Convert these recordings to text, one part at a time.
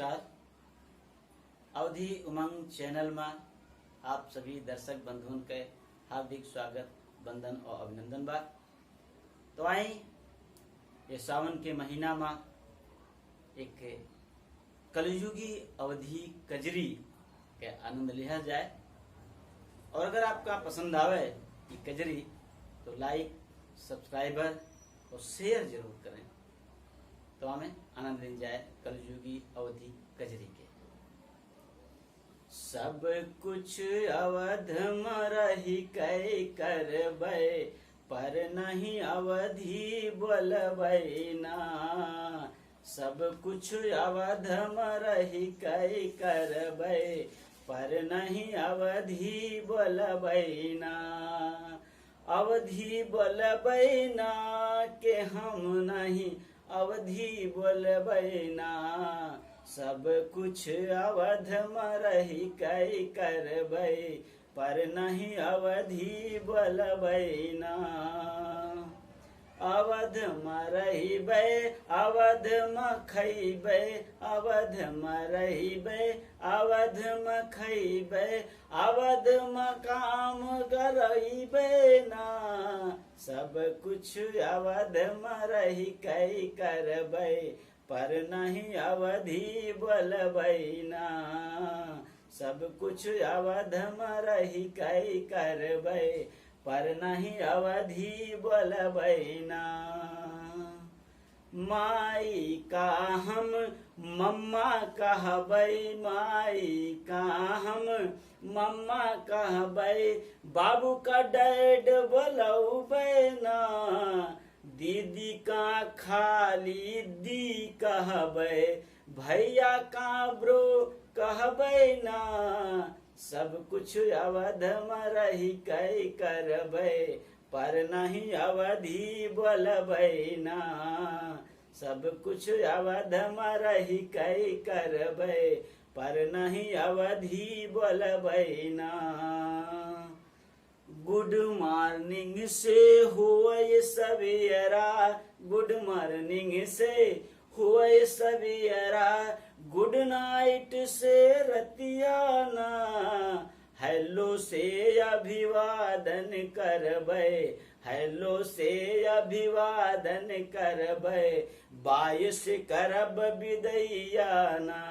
नमस्कार। अवधि उमंग चैनल में आप सभी दर्शक बंधुओं के हार्दिक स्वागत, वंदन और अभिनंदन बा। तो आई ये सावन के महीना में एक कलयुगी अवधि कजरी के आनंद लिया जाए। और अगर आपका पसंद आवे ये कजरी तो लाइक, सब्सक्राइबर और शेयर जरूर करें। तो हमें आनंद ले जाए कलयुगी अवधि कजरी के। सब कुछ अवध में रही कै करबै, पर नहीं अवधि बोलबै ना। सब कुछ अवध में रही कै करबै, पर नहीं अवधि बोलबै ना। अवधि बोलबै ना के हम नहीं अवधि बोलबै ना। सब कुछ अवध में रही कै करबै, पर नहीं अवधि बोलबै ना। अवध में रहिबै, अवध में खैबै, अवध में रहिबै, अवध में खैबै, अवध में काम करबै ना। सब कुछ अवध में रही कै करबै, पर नहीं अवधि बोलबै ना। सब कुछ अवध में रही कै करबै, पर नहीं अवधि बोलबै ना। माई का हम मम्मा कहबै, माई का हम मम्मा कहबै, बाबू का डैड बोलबै ना। दीदी का खाली दी कहबै, भैया का ब्रो कहबै ना। सब कुछ अवध में रही कै करबै, पर नहीं अवधि बोलबै ना। सब कुछ अवध में रही कै करबै, पर नहीं अवधि बोलबै ना। गुड मॉर्निंग से हुए सवेरा, गुड मॉर्निंग से हुए सवेरा, गुड नाइट से रतिया ना। हेलो से अभिवादन करबै, हेलो से अभिवादन करबै, बाय से करब विदैया ना।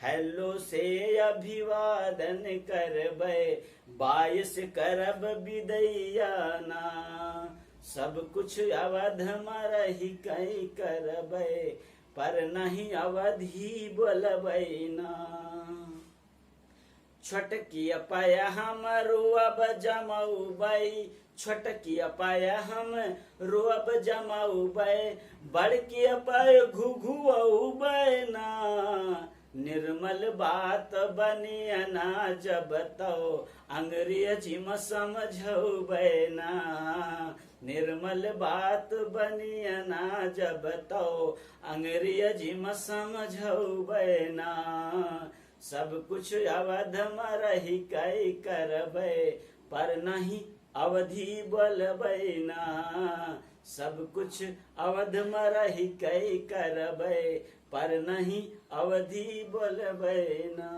हेलो से अभिवादन करबै, बाय से करब विदैया ना। सब कुछ अवध में रही कै करबै, पर नहीं अवधि बोलबै ना। छोटकी पाया हम रोअब जमौबै, छोटकी पाया हम रोअब जमौबै, बड़की पाय घुघुऔबै ना। निर्मल बात बनिया ना जब तो अंग्रेजी में समझौबै ना। निर्मल बात बनिया ना जब तो अंग्रेजी में समझौबै ना। सब कुछ अवध में रही कै करबै, पर नहीं अवधि बोलबै ना। सब कुछ अवध में रही कै करबै, पर नहीं अवधि बोलबै ना।